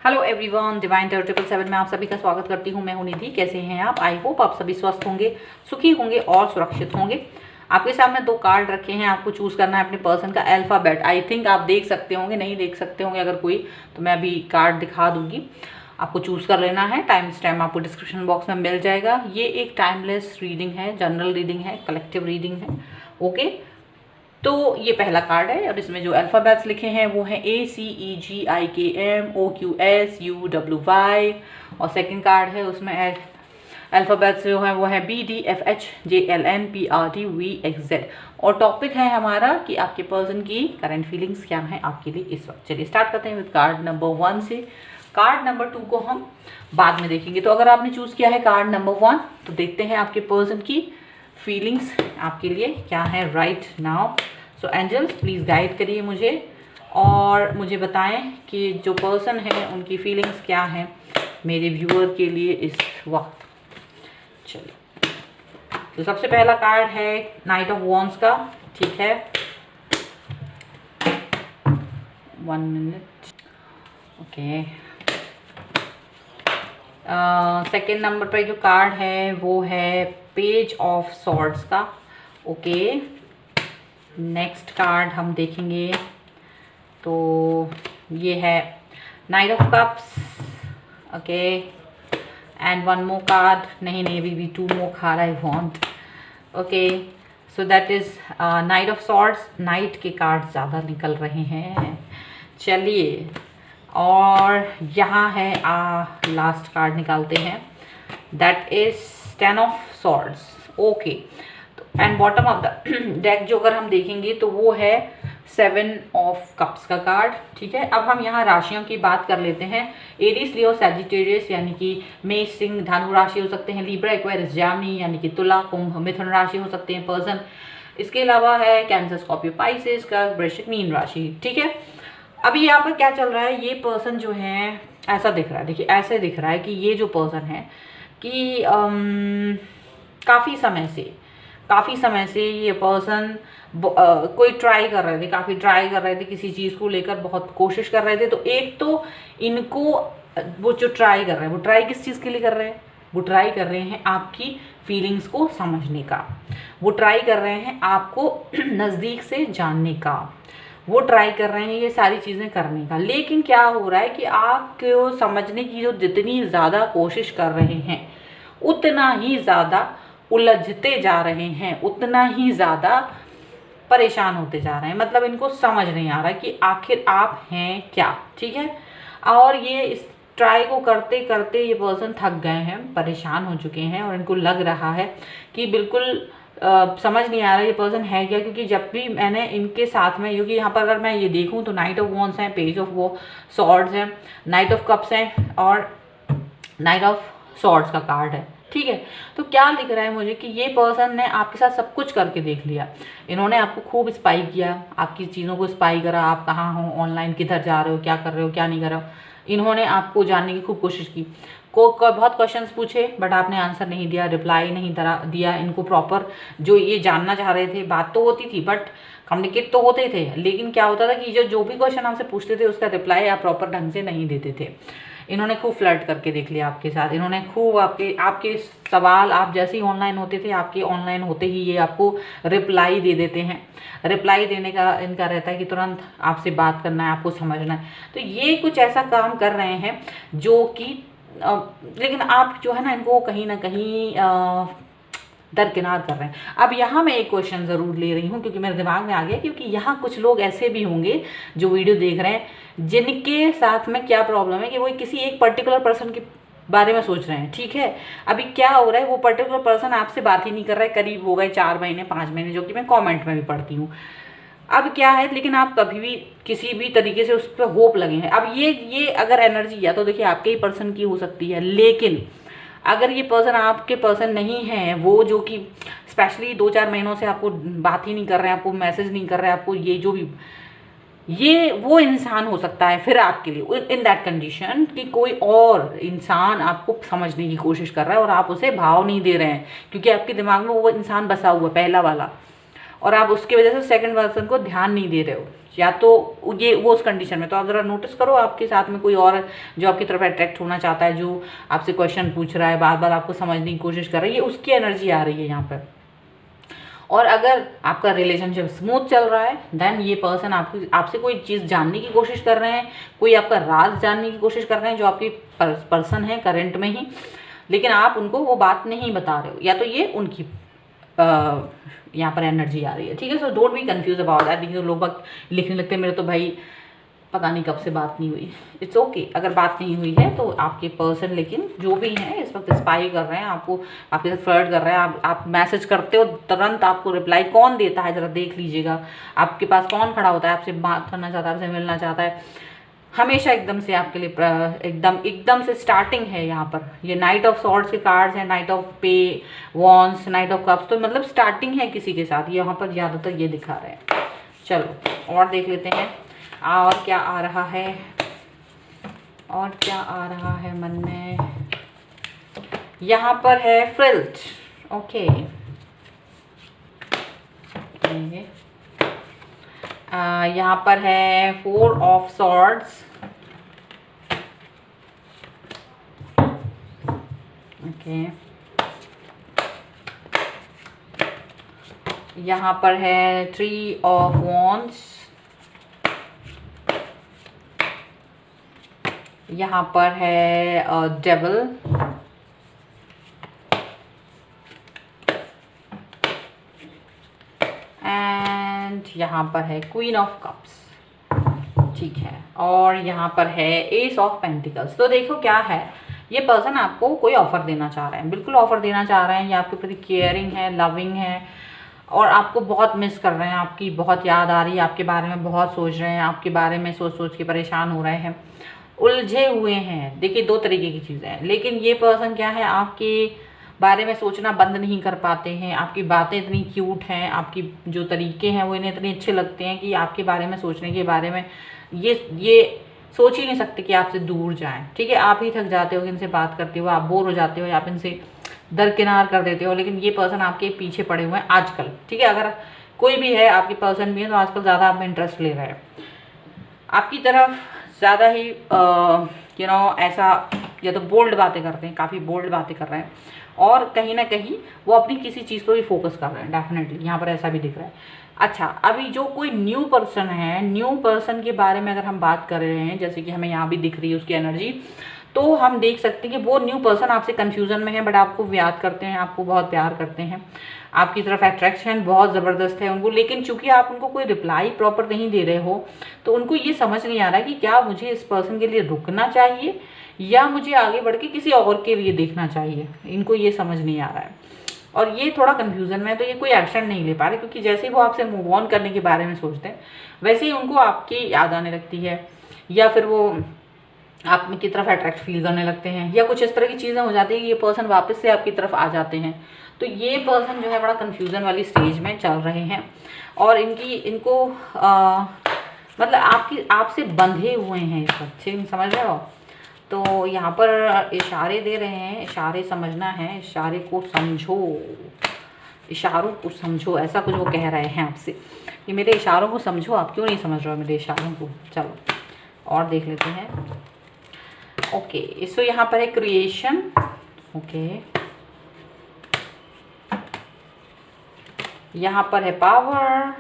Hello everyone, divine terror 777 में आप सभी का स्वागत करती हूँ। मैं हूँ निधि। कैसे हैं आप? आई होप आप सभी स्वस्थ होंगे, सुखी होंगे और सुरक्षित होंगे। आपके सामने दो कार्ड रखे हैं, आपको चूज करना है अपने पर्सन का अल्फाबेट। आई थिंक आप देख सकते होंगे, नहीं देख सकते होंगे अगर कोई, तो मैं अभी कार्ड दिखा दूंगी, आपको चूज कर लेना है। टाइम आपको डिस्क्रिप्शन बॉक्स में मिल जाएगा। ये एक टाइमलेस रीडिंग है, जनरल रीडिंग है, कलेक्टिव रीडिंग है। ओके, तो ये पहला कार्ड है और इसमें जो अल्फ़ाबेट्स लिखे हैं वो हैं ACEGIKM OQSUWY। और सेकंड कार्ड है, उसमें अल्फ़ाबेट्स जो हैं वो है BDFHJLNPRTVXZ। और टॉपिक है हमारा कि आपके पर्सन की करंट फीलिंग्स क्या हैं आपके लिए इस वक्त। चलिए स्टार्ट करते हैं विद कार्ड नंबर 1 से। कार्ड नंबर 2 को हम बाद में देखेंगे। तो अगर आपने चूज़ किया है कार्ड नंबर 1, तो देखते हैं आपके पर्सन की फीलिंग्स आपके लिए क्या है right now. So angels please guide करिए मुझे और मुझे बताएं कि जो पर्सन है उनकी फीलिंग्स क्या हैं मेरे व्यूअर के लिए इस वक्त। चलिए, तो सबसे पहला कार्ड है नाइट ऑफ वॉन्ड्स का। ठीक है, 1 मिनट। ओके, सेकेंड नंबर पर जो कार्ड है वो है पेज ऑफ सॉर्ड्स का। ओके, नेक्स्ट कार्ड हम देखेंगे तो ये है knight of cups. Okay, and one more card, नहीं अभी 2 more card I want. Okay, so that is knight of swords. Knight के कार्ड ज़्यादा निकल रहे हैं। चलिए, और यहाँ है लास्ट कार्ड निकालते हैं, that is 10 of swords. Okay, तो and bottom of the deck जो अगर हम देखेंगे तो वो है 7 ऑफ कप्स का कार्ड। ठीक है, अब हम यहाँ राशियों की बात कर लेते हैं। एरीज, लियो, सैजिटेरियस यानी कि मेष, सिंह, धनु राशि हो सकते हैं। लिब्रा, एक्वेरियस, जामिनी यानी कि तुला, कुंभ, मिथुन राशि हो सकते हैं पर्सन। इसके अलावा है कैंसर, स्कॉर्पियो, पाइसेस, कर्क, वृश्चिक, मीन राशि। ठीक है, अभी यहाँ पर क्या चल रहा है, ये पर्सन जो है ऐसा दिख रहा है, देखिए ऐसे दिख रहा है कि ये जो पर्सन है कि काफ़ी समय से ये पर्सन कोई ट्राई कर रहे थे, काफ़ी ट्राई कर रहे थे किसी चीज़ को लेकर, बहुत कोशिश कर रहे थे। तो एक तो इनको वो जो ट्राई कर रहे हैं, वो ट्राई किस चीज़ के लिए कर रहे हैं? वो ट्राई कर रहे हैं आपकी फीलिंग्स को समझने का, वो ट्राई कर रहे हैं आपको नज़दीक से जानने का, वो ट्राई कर रहे हैं ये सारी चीज़ें करने का। लेकिन क्या हो रहा है कि आपको समझने की जो जितनी ज़्यादा कोशिश कर रहे हैं उतना ही ज़्यादा उलझते जा रहे हैं, उतना ही ज़्यादा परेशान होते जा रहे हैं। मतलब इनको समझ नहीं आ रहा कि आखिर आप हैं क्या। ठीक है, और ये इस ट्राई को करते करते ये पर्सन थक गए हैं, परेशान हो चुके हैं और इनको लग रहा है कि बिल्कुल समझ नहीं आ रहा ये पर्सन है क्या। क्योंकि जब भी मैंने इनके साथ में, क्योंकि यहाँ पर अगर मैं ये देखूँ तो नाइट ऑफ वॉन्ड्स हैं, पेज ऑफ वो सॉर्ड्स हैं, नाइट ऑफ कप्स हैं और नाइट ऑफ सॉर्ड्स का कार्ड है। ठीक है, तो क्या दिख रहा है मुझे कि ये पर्सन ने आपके साथ सब कुछ करके देख लिया। इन्होंने आपको खूब स्पाई किया, आपकी चीज़ों को स्पाई करा, आप कहाँ हो, ऑनलाइन किधर जा रहे हो, क्या कर रहे हो, क्या नहीं कर रहे हो। इन्होंने आपको जानने की खूब कोशिश की, बहुत क्वेश्चंस पूछे बट आपने आंसर नहीं दिया, रिप्लाई नहीं दिया इनको प्रॉपर। जो ये जानना चाह रहे थे, बात तो होती थी बट कम्युनिकेट तो होते थे, लेकिन क्या होता था कि जो भी क्वेश्चन आपसे पूछते थे उसका रिप्लाई आप प्रॉपर ढंग से नहीं देते थे। इन्होंने खूब फ्लर्ट करके देख लिया आपके साथ। इन्होंने खूब आपके सवाल, आप जैसे ही ऑनलाइन होते थे, आपके ऑनलाइन होते ही ये आपको रिप्लाई दे देते हैं। रिप्लाई देने का इनका रहता है कि तुरंत आपसे बात करना है, आपको समझना है। तो ये कुछ ऐसा काम कर रहे हैं जो कि लेकिन आप जो है ना इनको कहीं ना कहीं दरकिनार कर रहे हैं। अब यहाँ मैं एक क्वेश्चन ज़रूर ले रही हूँ क्योंकि मेरे दिमाग में आ गया, क्योंकि यहाँ कुछ लोग ऐसे भी होंगे जो वीडियो देख रहे हैं जिनके साथ में क्या प्रॉब्लम है कि वो किसी एक पर्टिकुलर पर्सन के बारे में सोच रहे हैं। ठीक है, अभी क्या हो रहा है, वो पर्टिकुलर पर्सन आपसे बात ही नहीं कर रहा है, करीब हो गए 4 महीने 5 महीने, जो कि मैं कॉमेंट में भी पढ़ती हूँ। अब क्या है, लेकिन आप कभी भी किसी भी तरीके से उस पर होप लगे हैं। अब ये अगर एनर्जी या तो देखिए आपके ही पर्सन की हो सकती है, लेकिन अगर ये पर्सन आपके पर्सन नहीं है, वो जो कि स्पेशली 2-4 महीनों से आपको बात ही नहीं कर रहे हैं, आपको मैसेज नहीं कर रहे हैं, आपको ये जो भी, ये वो इंसान हो सकता है फिर आपके लिए इन दैट कंडीशन कि कोई और इंसान आपको समझने की कोशिश कर रहा है और आप उसे भाव नहीं दे रहे हैं क्योंकि आपके दिमाग में वो इंसान बसा हुआ है पहला वाला, और आप उसकी वजह से सेकंड पर्सन को ध्यान नहीं दे रहे हो। या तो ये वो उस कंडीशन में, तो आप ज़रा नोटिस करो आपके साथ में कोई और जो आपकी तरफ अट्रैक्ट होना चाहता है, जो आपसे क्वेश्चन पूछ रहा है, बार बार आपको समझने की कोशिश कर रहा है, ये उसकी एनर्जी आ रही है यहाँ पर। और अगर आपका रिलेशनशिप स्मूथ चल रहा है देन ये पर्सन आपसे कोई चीज़ जानने की कोशिश कर रहे हैं, कोई आपका राज जानने की कोशिश कर रहे हैं जो आपकी पर्सन है करंट में ही, लेकिन आप उनको वो बात नहीं बता रहे हो, या तो ये उनकी यहाँ पर एनर्जी आ रही है, ठीक है। So don't be confuse about that. देखिए लोग बात लिखने लगते हैं मेरे तो भाई पता नहीं कब से बात नहीं हुई। इट्स ओके अगर बात नहीं हुई है तो आपके पर्सन लेकिन जो भी हैं इस वक्त स्पाई कर रहे हैं आपको, आपके साथ फ्लर्ट कर रहे हैं। आप मैसेज करते हो तुरंत आपको रिप्लाई कौन देता है ज़रा देख लीजिएगा। आपके पास कौन खड़ा होता है, आपसे बात करना चाहता है, आपसे मिलना चाहता है, हमेशा एकदम से आपके लिए एकदम से स्टार्टिंग है यहाँ पर। ये नाइट ऑफ सॉर्ड्स के कार्ड्स हैं, नाइट ऑफ पे वॉन्स, नाइट ऑफ कप्स, तो मतलब स्टार्टिंग है किसी के साथ, यहाँ पर ज़्यादातर ये दिखा रहे हैं। चलो और देख लेते हैं और क्या आ रहा है, और क्या आ रहा है मन में। यहाँ पर है फ्रिल्ट, ओके। यहाँ पर है 4 ऑफ सॉर्ड्स, ओके। यहाँ पर है 3 ऑफ वॉन्ड्स, यहाँ पर है डेविल, एंड यहाँ पर है क्वीन ऑफ कप्स, ठीक है। और यहाँ पर है एस ऑफ पेंटिकल्स। तो देखो क्या है, ये पर्सन आपको कोई ऑफर देना चाह रहे हैं, बिल्कुल ऑफर देना चाह रहे हैं। ये आपके प्रति केयरिंग है, लविंग है, और आपको बहुत मिस कर रहे हैं, आपकी बहुत याद आ रही है, आपके बारे में बहुत सोच रहे हैं, आपके बारे में सोच सोच के परेशान हो रहे हैं, उलझे हुए हैं। देखिए 2 तरीके की चीज़ें हैं, लेकिन ये पर्सन क्या है आपके बारे में सोचना बंद नहीं कर पाते हैं। आपकी बातें इतनी क्यूट हैं, आपकी जो तरीके हैं वो इन्हें इतने अच्छे लगते हैं कि आपके बारे में सोचने के बारे में ये सोच ही नहीं सकते कि आपसे दूर जाएं, ठीक है। आप ही थक जाते हो कि इनसे बात करते हो, आप बोर हो जाते हो, आप इनसे दरकिनार कर देते हो, लेकिन ये पर्सन आपके पीछे पड़े हुए हैं आजकल, ठीक है। अगर कोई भी है आपकी पर्सन भी है तो आजकल ज़्यादा आप में इंटरेस्ट ले रहे हैं, आपकी तरफ ज़्यादा ही ऐसा या तो बोल्ड बातें करते हैं, काफ़ी बोल्ड बातें कर रहे हैं, और कहीं ना कहीं वो अपनी किसी चीज़ पर भी फोकस कर रहे हैं, डेफिनेटली यहाँ पर ऐसा भी दिख रहा है। अच्छा, अभी जो कोई न्यू पर्सन है, न्यू पर्सन के बारे में अगर हम बात कर रहे हैं, जैसे कि हमें यहाँ भी दिख रही है उसकी एनर्जी, तो हम देख सकते हैं कि वो न्यू पर्सन आपसे कंफ्यूजन में है, बट आपको याद करते हैं, आपको बहुत प्यार करते हैं, आपकी तरफ अट्रैक्शन बहुत ज़बरदस्त है उनको, लेकिन चूंकि आप उनको कोई रिप्लाई प्रॉपर नहीं दे रहे हो तो उनको ये समझ नहीं आ रहा कि क्या मुझे इस पर्सन के लिए रुकना चाहिए या मुझे आगे बढ़ के किसी और के लिए देखना चाहिए। इनको ये समझ नहीं आ रहा है और ये थोड़ा कंफ्यूजन में है, तो ये कोई एक्शन नहीं ले पा रहे, क्योंकि जैसे ही वो आपसे मूव ऑन करने के बारे में सोचते हैं वैसे ही उनको आपकी याद आने लगती है, या फिर वो आप की तरफ अट्रैक्ट फील करने लगते हैं, या कुछ इस तरह की चीज़ें हो जाती है कि ये पर्सन वापस से आपकी तरफ आ जाते हैं। तो ये पर्सन जो है बड़ा कंफ्यूजन वाली स्टेज में चल रहे हैं, और इनको मतलब आपसे बंधे हुए हैं इस वक्त, समझ रहे हो। तो यहाँ पर इशारे दे रहे हैं, इशारे समझना है, इशारे को समझो, इशारों को समझो, ऐसा कुछ वो कह रहे हैं आपसे कि मेरे इशारों को समझो। आप क्यों नहीं समझ रहे हो मेरे इशारों को। चलो और देख लेते हैं। ओके, इसको यहाँ पर है क्रिएशन, ओके, यहाँ पर है पावर,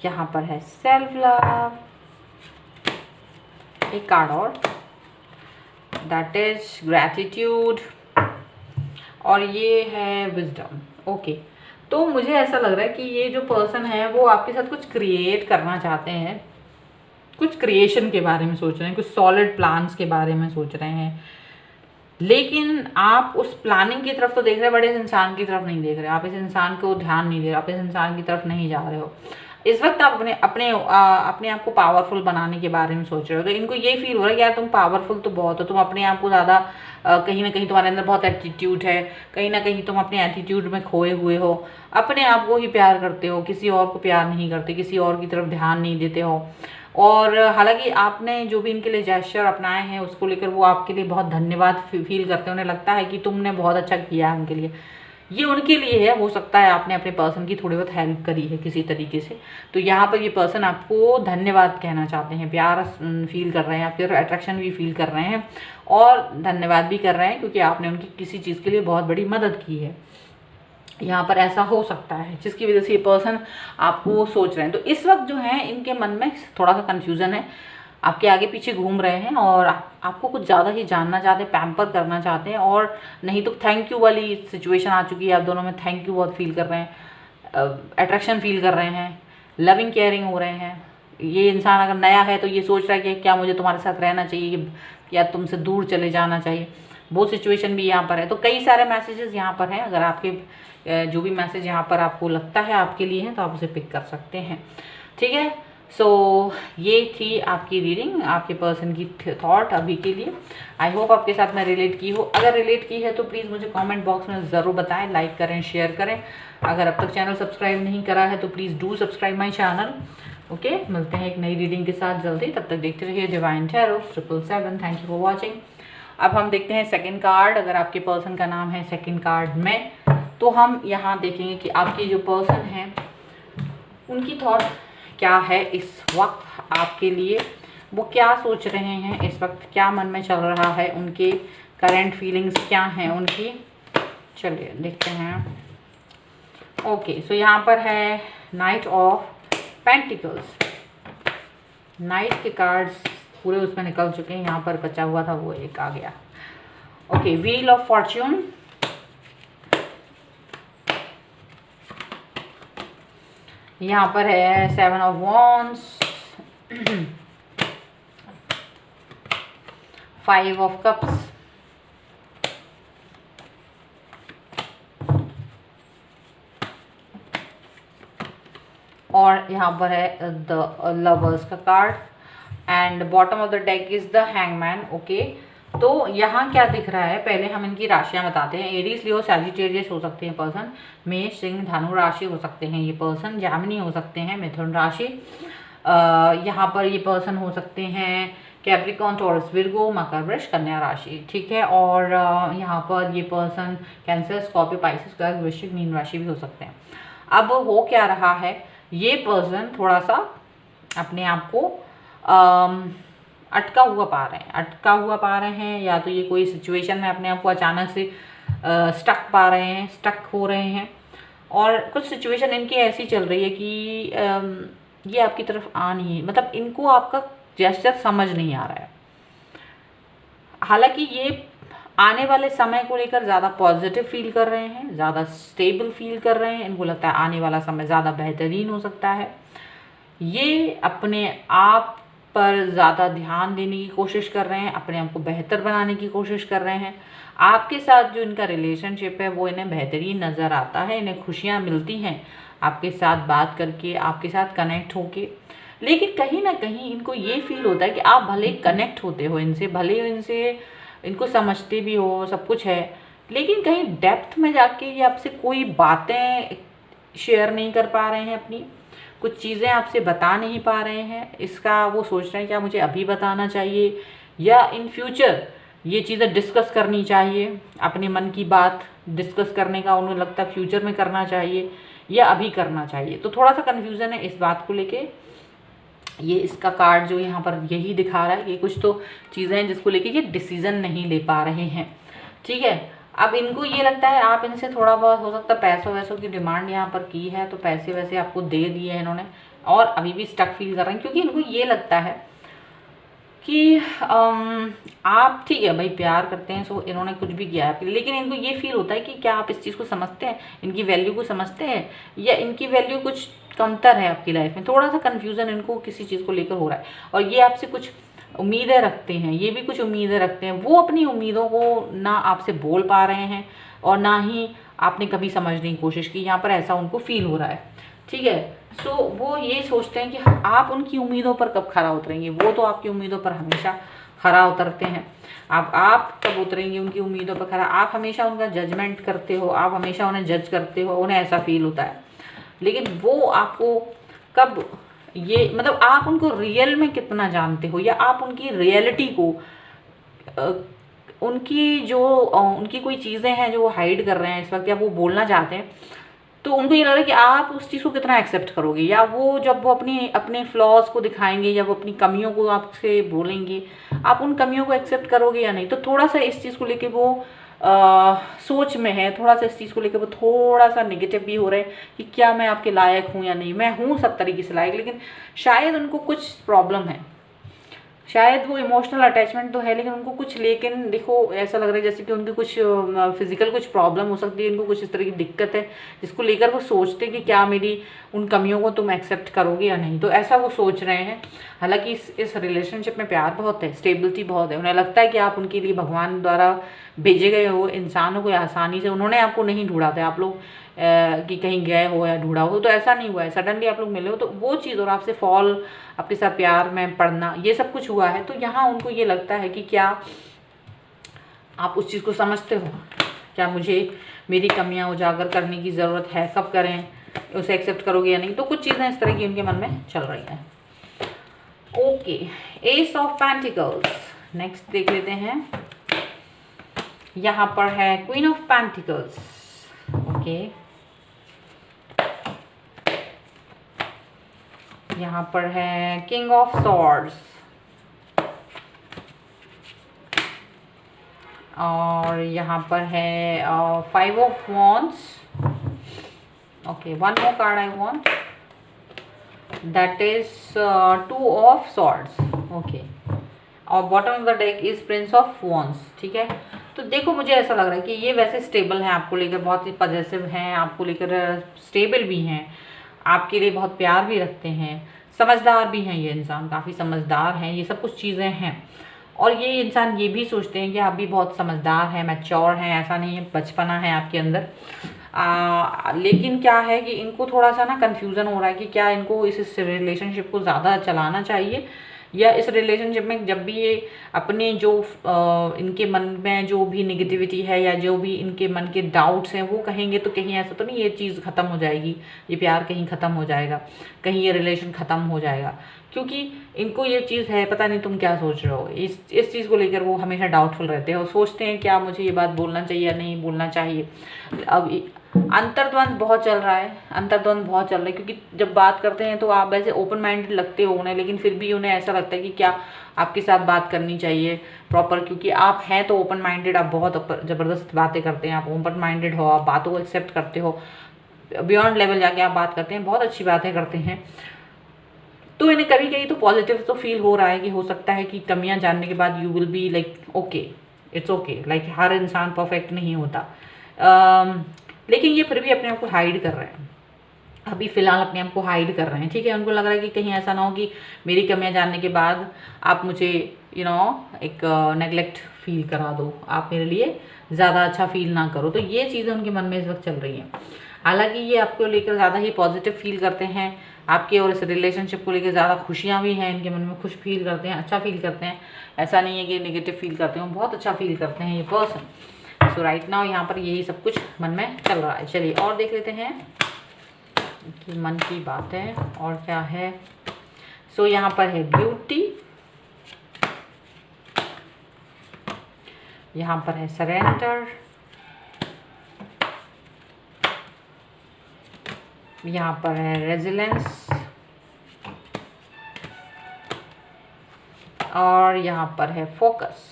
यहाँ पर है सेल्फ लव, एक कार्ड और दैट इज ग्रैटिट्यूड, और ये है विजडम। ओके, तो मुझे ऐसा लग रहा है कि ये जो पर्सन है वो आपके साथ कुछ क्रिएट करना चाहते हैं, कुछ क्रिएशन के बारे में सोच रहे हैं, कुछ सॉलिड प्लान्स के बारे में सोच रहे हैं, लेकिन आप उस प्लानिंग की तरफ तो देख रहे हैं, बट इस इंसान की तरफ नहीं देख रहे। आप इस इंसान को ध्यान नहीं दे रहे, आप इस इंसान की तरफ नहीं जा रहे हो। इस वक्त आप अपने आप को पावरफुल बनाने के बारे में सोच रहे हो। तो इनको ये फील हो रहा है कि यार तुम पावरफुल तो बहुत हो, तुम अपने आप को ज़्यादा कहीं ना कहीं तुम्हारे अंदर बहुत एटीट्यूड है, कहीं ना कहीं तुम अपने एटीट्यूड में खोए हुए हो, अपने आप को ही प्यार करते हो, किसी और को प्यार नहीं करते, किसी और की तरफ ध्यान नहीं देते हो। और हालांकि आपने जो भी इनके लिए जेस्चर अपनाए हैं उसको लेकर वो आपके लिए बहुत धन्यवाद फील करते हैं, उन्हें लगता है कि तुमने बहुत अच्छा किया है उनके लिए। ये उनके लिए है। हो सकता है आपने अपने पर्सन की थोड़ी बहुत हेल्प करी है किसी तरीके से, तो यहाँ पर ये पर्सन आपको धन्यवाद कहना चाहते हैं, प्यार फील कर रहे हैं, आपके अट्रैक्शन भी फील कर रहे हैं और धन्यवाद भी कर रहे हैं क्योंकि आपने उनकी किसी चीज़ के लिए बहुत बड़ी मदद की है। यहाँ पर ऐसा हो सकता है जिसकी वजह से ये पर्सन आपको सोच रहे हैं। तो इस वक्त जो है इनके मन में थोड़ा सा कन्फ्यूज़न है, आपके आगे पीछे घूम रहे हैं और आपको कुछ ज़्यादा ही जानना चाहते हैं, पैम्पर करना चाहते हैं, और नहीं तो थैंक यू वाली सिचुएशन आ चुकी है। आप दोनों में थैंक यू बहुत फील कर रहे हैं, अट्रैक्शन फील कर रहे हैं, लविंग केयरिंग हो रहे हैं। ये इंसान अगर नया है तो ये सोच रहा है कि क्या मुझे तुम्हारे साथ रहना चाहिए या तुमसे दूर चले जाना चाहिए, वो सिचुएशन भी यहाँ पर है। तो कई सारे मैसेजेस यहाँ पर हैं। अगर आपके जो भी मैसेज यहाँ पर आपको लगता है आपके लिए हैं तो आप उसे पिक कर सकते हैं, ठीक है। सो ये थी आपकी रीडिंग, आपके पर्सन की थॉट अभी के लिए। आई होप आपके साथ मैं रिलेट की हो। अगर रिलेट की है तो प्लीज़ मुझे कमेंट बॉक्स में ज़रूर बताएं, लाइक करें, शेयर करें। अगर अब तक चैनल सब्सक्राइब नहीं करा है तो please do subscribe my channel. Okay, मिलते हैं एक नई रीडिंग के साथ जल्दी, तब तक देखते रहिए divine tarot 777। Thank you for watching. अब हम देखते हैं सेकंड कार्ड। अगर आपके पर्सन का नाम है सेकंड कार्ड में, तो हम यहाँ देखेंगे कि आपके जो पर्सन हैं उनकी थॉट क्या है इस वक्त आपके लिए, वो क्या सोच रहे हैं इस वक्त, क्या मन में चल रहा है, उनके करंट फीलिंग्स क्या हैं उनकी। चलिए देखते हैं। ओके, सो यहाँ पर है नाइट ऑफ पेंटिकल्स। नाइट के कार्ड्स पूरे उसमें निकल चुके हैं, यहाँ पर बचा हुआ था वो एक आ गया। ओके, व्हील ऑफ फॉर्च्यून, यहाँ पर है 7 ऑफ वॉन्ड्स, 5 ऑफ कप्स, और यहाँ पर है द लवर्स का card and bottom of the deck is the hangman. Okay, तो यहाँ क्या दिख रहा है, पहले हम इनकी राशियाँ बताते हैं। एरीज, लियो, सैजिटेरियस हो सकते हैं पर्सन, मेष, सिंह, धनु राशि हो सकते हैं ये पर्सन, जामिनी हो सकते हैं, मिथुन राशि, यहाँ पर ये पर्सन हो सकते हैं कैप्रिकॉन, टॉरस, विर्गो, मकर, वृष, कन्या राशि, ठीक है। और यहाँ पर ये पर्सन कैंसर, स्कॉर्पियो, पाइसेस, कर्क, वृश्चिक, मीन राशि भी हो सकते हैं। अब हो क्या रहा है, ये पर्सन थोड़ा सा अपने आप को अटका हुआ पा रहे हैं, या तो ये कोई सिचुएशन में अपने आप को अचानक से स्टक हो रहे हैं, और कुछ सिचुएशन इनकी ऐसी चल रही है कि ये आपकी तरफ आ नहीं, मतलब इनको आपका जेस्चर समझ नहीं आ रहा है। हालांकि ये आने वाले समय को लेकर ज़्यादा पॉजिटिव फील कर रहे हैं, ज़्यादा स्टेबल फील कर रहे हैं, इनको लगता है आने वाला समय ज़्यादा बेहतरीन हो सकता है। ये अपने आप पर ज़्यादा ध्यान देने की कोशिश कर रहे हैं, अपने आप को बेहतर बनाने की कोशिश कर रहे हैं। आपके साथ जो इनका रिलेशनशिप है वो इन्हें बेहतरीन नज़र आता है, इन्हें खुशियाँ मिलती हैं आपके साथ बात करके, आपके साथ कनेक्ट होके। लेकिन कहीं ना कहीं इनको ये फील होता है कि आप भले कनेक्ट होते हो इनसे, भले इनसे इनको समझते भी हो, सब कुछ है, लेकिन कहीं डेप्थ में जाके ये आपसे कोई बातें शेयर नहीं कर पा रहे हैं, अपनी कुछ चीज़ें आपसे बता नहीं पा रहे हैं। इसका वो सोच रहे हैं क्या मुझे अभी बताना चाहिए या इन फ्यूचर ये चीज़ें डिस्कस करनी चाहिए, अपने मन की बात डिस्कस करने का उन्हें लगता है फ्यूचर में करना चाहिए या अभी करना चाहिए। तो थोड़ा सा कन्फ्यूज़न है इस बात को लेके। ये इसका कार्ड जो यहाँ पर यही दिखा रहा है कि कुछ तो चीज़ें हैं जिसको लेके ये डिसीज़न नहीं ले पा रहे हैं, ठीक है। अब इनको ये लगता है आप इनसे थोड़ा बहुत हो सकता है पैसों वैसों की डिमांड यहाँ पर की है, तो पैसे वैसे आपको दे दिए हैं इन्होंने, और अभी भी स्टक फील कर रहे हैं क्योंकि इनको ये लगता है कि आप ठीक है भाई प्यार करते हैं, सो इन्होंने कुछ भी किया है, लेकिन इनको ये फील होता है कि क्या आप इस चीज़ को समझते हैं, इनकी वैल्यू को समझते हैं, या इनकी वैल्यू कुछ कमतर है आपकी लाइफ में। थोड़ा सा कन्फ्यूज़न इनको किसी चीज़ को लेकर हो रहा है, और ये आपसे कुछ उम्मीदें रखते हैं, ये भी कुछ उम्मीदें रखते हैं। वो अपनी उम्मीदों को ना आपसे बोल पा रहे हैं और ना ही आपने कभी समझने की कोशिश की, यहाँ पर ऐसा उनको फील हो रहा है, ठीक है। सो वो ये सोचते हैं कि आप उनकी उम्मीदों पर कब खरा उतरेंगे, वो तो आपकी उम्मीदों पर हमेशा खरा उतरते हैं। आप कब उतरेंगे उनकी उम्मीदों पर खरा, आप हमेशा उनका जजमेंट करते हो, आप हमेशा उन्हें जज करते हो, उन्हें ऐसा फील होता है। लेकिन वो आपको कब ये मतलब आप उनको रियल में कितना जानते हो, या आप उनकी रियलिटी को उनकी जो उनकी कोई चीज़ें हैं जो वो हाइड कर रहे हैं इस वक्त, या वो बोलना चाहते हैं, तो उनको ये लग रहा है कि आप उस चीज़ को कितना एक्सेप्ट करोगे, या वो जब वो अपनी अपने फ्लॉज को दिखाएंगे या वो अपनी कमियों को आपसे बोलेंगे, आप उन कमियों को एक्सेप्ट करोगे या नहीं। तो थोड़ा सा इस चीज़ को लेके वो सोच में है, थोड़ा सा इस चीज़ को लेकर वो थोड़ा सा नेगेटिव भी हो रहे हैं कि क्या मैं आपके लायक हूँ या नहीं। मैं हूँ सब तरीके से लायक, लेकिन शायद उनको कुछ प्रॉब्लम है, शायद वो इमोशनल अटैचमेंट तो है, लेकिन उनको कुछ, लेकिन देखो ऐसा लग रहा है जैसे कि उनकी कुछ फिजिकल कुछ प्रॉब्लम हो सकती है, इनको कुछ इस तरह की दिक्कत है जिसको लेकर वो सोचते कि क्या मेरी उन कमियों को तुम एक्सेप्ट करोगे या नहीं। तो ऐसा वो सोच रहे हैं। हालांकि इस रिलेशनशिप में प्यार बहुत है, स्टेबिलिटी बहुत है, उन्हें लगता है कि आप उनके लिए भगवान द्वारा भेजे गए हो इंसानों को आसानी से, उन्होंने आपको नहीं ढूंढा था, आप लोग कि कहीं गए हो या ढूंढा हो, तो ऐसा नहीं हुआ है, सडनली आप लोग मिले हो, तो वो चीज़ और आपसे फॉल, आपके साथ प्यार में पड़ना, ये सब कुछ हुआ है। तो यहाँ उनको ये लगता है कि क्या आप उस चीज़ को समझते हो, क्या मुझे मेरी कमियां उजागर करने की ज़रूरत है, कब करें, उसे एक्सेप्ट करोगे या नहीं। तो कुछ चीज़ें इस तरह की उनके मन में चल रही हैं। Okay, S of pentacles, next देख लेते हैं। यहाँ पर है क्वीन ऑफ पेंटिकल्स। ओके, यहाँ पर है किंग ऑफ सॉर्ड्स, और यहाँ पर है 5 of wands. Okay, one more card I want, that is 2 of swords. Okay, और bottom of the deck is prince of wands. ठीक है, तो देखो मुझे ऐसा लग रहा है कि ये वैसे स्टेबल हैं, आपको लेकर बहुत ही पॉजिटिव हैं, आपको लेकर स्टेबल भी हैं, आपके लिए बहुत प्यार भी रखते हैं, समझदार भी हैं, ये इंसान काफ़ी समझदार हैं, ये सब कुछ चीज़ें हैं। और ये इंसान ये भी सोचते हैं कि आप भी बहुत समझदार हैं, मैच्योर हैं, ऐसा नहीं है बचपना है आपके अंदर। लेकिन क्या है कि इनको थोड़ा सा ना कन्फ्यूज़न हो रहा है कि क्या इनको इस रिलेशनशिप को ज़्यादा चलाना चाहिए, या इस रिलेशनशिप में जब भी ये अपने जो इनके मन में जो भी नेगेटिविटी है या जो भी इनके मन के डाउट्स हैं वो कहेंगे, तो कहीं ऐसा तो नहीं ये चीज़ ख़त्म हो जाएगी, ये प्यार कहीं ख़त्म हो जाएगा, कहीं ये रिलेशन ख़त्म हो जाएगा। क्योंकि इनको ये चीज़ है, पता नहीं तुम क्या सोच रहे हो, इस चीज़ को लेकर वो हमेशा डाउटफुल रहते हैं और सोचते हैं क्या मुझे ये बात बोलना चाहिए या नहीं बोलना चाहिए। अब अंतर्द्वंद बहुत चल रहा है, अंतर्द्वंद बहुत चल रहा है, क्योंकि जब बात करते हैं तो आप वैसे ओपन माइंडेड लगते हो उन्हें, लेकिन फिर भी उन्हें ऐसा लगता है कि क्या आपके साथ बात करनी चाहिए प्रॉपर, क्योंकि आप हैं तो ओपन माइंडेड, आप बहुत ज़बरदस्त बातें करते हैं, आप ओपन माइंडेड हो, आप बातों को एक्सेप्ट करते हो, बियॉन्ड लेवल जाके आप बात करते हैं, बहुत अच्छी बातें करते हैं। तो इन्हें कभी कभी तो पॉजिटिव तो फील हो रहा है कि हो सकता है कि कमियां जानने के बाद you will be like okay, it's okay, like हर इंसान परफेक्ट नहीं होता। लेकिन ये फिर भी अपने आप को हाइड कर रहे हैं, अभी फ़िलहाल अपने आप को हाइड कर रहे हैं। ठीक है, उनको लग रहा है कि कहीं ऐसा ना हो कि मेरी कमियां जानने के बाद आप मुझे एक नेगलेक्ट फील करा दो, आप मेरे लिए ज़्यादा अच्छा फील ना करो। तो ये चीज़ें उनके मन में इस वक्त चल रही हैं। हालांकि ये आपको लेकर ज़्यादा ही पॉजिटिव फील करते हैं, आपके और इस रिलेशनशिप को लेकर ज़्यादा खुशियाँ भी हैं इनके मन में, खुश फील करते हैं, अच्छा फील करते हैं, ऐसा नहीं है कि नेगेटिव फील करते हैं, बहुत अच्छा फील करते हैं ये पर्सन। सो राइट नाउ यहाँ पर यही सब कुछ मन में चल रहा है। चलिए और देख लेते हैं कि मन की बात है और क्या है। सो यहाँ पर है ब्यूटी, यहाँ पर है सरेंडर, यहाँ पर है रेजिलेंस, और यहाँ पर है फोकस,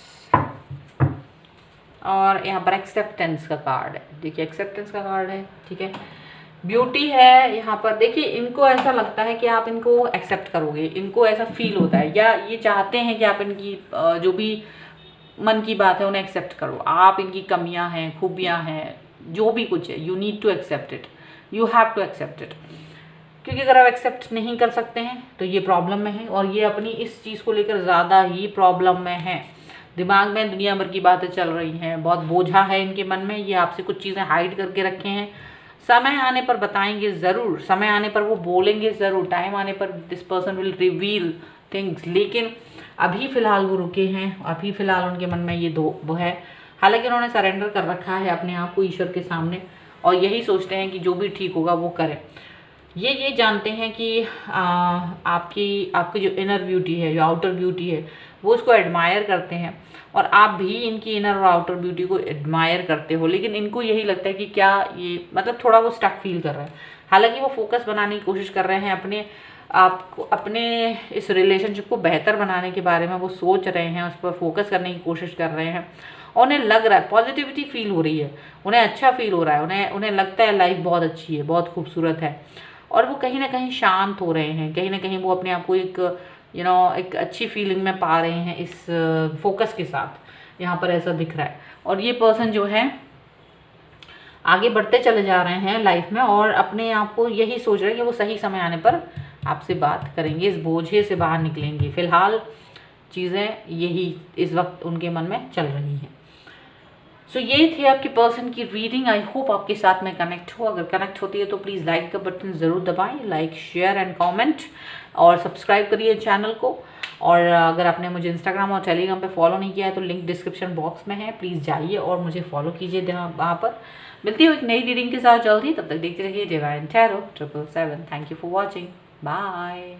और यहाँ पर एक्सेप्टेंस का कार्ड है। देखिए एक्सेप्टेंस का कार्ड है, ठीक है। ब्यूटी है यहाँ पर, देखिए इनको ऐसा लगता है कि आप इनको एक्सेप्ट करोगे, इनको ऐसा फील होता है, या ये चाहते हैं कि आप इनकी जो भी मन की बात है उन्हें एक्सेप्ट करो। आप इनकी कमियां हैं, खूबियां हैं, जो भी कुछ है, you need to accept it, you have to accept it. क्योंकि अगर आप एक्सेप्ट नहीं कर सकते हैं तो ये प्रॉब्लम में है, और ये अपनी इस चीज़ को लेकर ज़्यादा ही प्रॉब्लम में है। दिमाग में दुनिया भर की बातें चल रही हैं, बहुत बोझा है इनके मन में, ये आपसे कुछ चीज़ें हाइड करके रखे हैं। समय आने पर बताएंगे ज़रूर, समय आने पर वो बोलेंगे ज़रूर, टाइम आने पर this person will reveal things, लेकिन अभी फ़िलहाल वो रुके हैं, अभी फ़िलहाल उनके मन में ये वो है। हालांकि उन्होंने सरेंडर कर रखा है अपने आप को ईश्वर के सामने, और यही सोचते हैं कि जो भी ठीक होगा वो करें। ये जानते हैं कि आपकी जो इनर ब्यूटी है, जो आउटर ब्यूटी है, वो उसको एडमायर करते हैं और आप भी इनकी इनर और आउटर ब्यूटी को एडमायर करते हो। लेकिन इनको यही लगता है कि क्या ये मतलब थोड़ा वो स्टक फील कर रहे हैं। हालांकि वो फोकस बनाने की कोशिश कर रहे हैं अपने आपको, अपने इस रिलेशनशिप को बेहतर बनाने के बारे में वो सोच रहे हैं, उस पर फोकस करने की कोशिश कर रहे हैं। और उन्हें लग रहा है, पॉजिटिविटी फील हो रही है, उन्हें अच्छा फील हो रहा है, उन्हें लगता है लाइफ बहुत अच्छी है, बहुत खूबसूरत है। और वो कहीं ना कहीं शांत हो रहे हैं, कहीं ना कहीं वो अपने आप को एक एक अच्छी फीलिंग में पा रहे हैं इस फोकस के साथ। यहाँ पर ऐसा दिख रहा है। और ये पर्सन जो है आगे बढ़ते चले जा रहे हैं लाइफ में और अपने आप को यही सोच रहे हैं कि वो सही समय आने पर आपसे बात करेंगे, इस बोझे से बाहर निकलेंगे। फिलहाल चीज़ें यही इस वक्त उनके मन में चल रही हैं। सो ये थी आपके पर्सन की रीडिंग। आई होप आपके साथ में कनेक्ट हो। अगर कनेक्ट होती है तो प्लीज़ लाइक का बटन ज़रूर दबाएं, लाइक शेयर एंड कमेंट, और सब्सक्राइब करिए चैनल को। और अगर आपने मुझे इंस्टाग्राम और टेलीग्राम पे फॉलो नहीं किया है तो लिंक डिस्क्रिप्शन बॉक्स में है, प्लीज़ जाइए और मुझे फॉलो कीजिए वहाँ पर। मिलती हूँ एक नई रीडिंग के साथ जल्दी, तब तक देखते रहिए divine tarot 777। Thank you for watching, bye.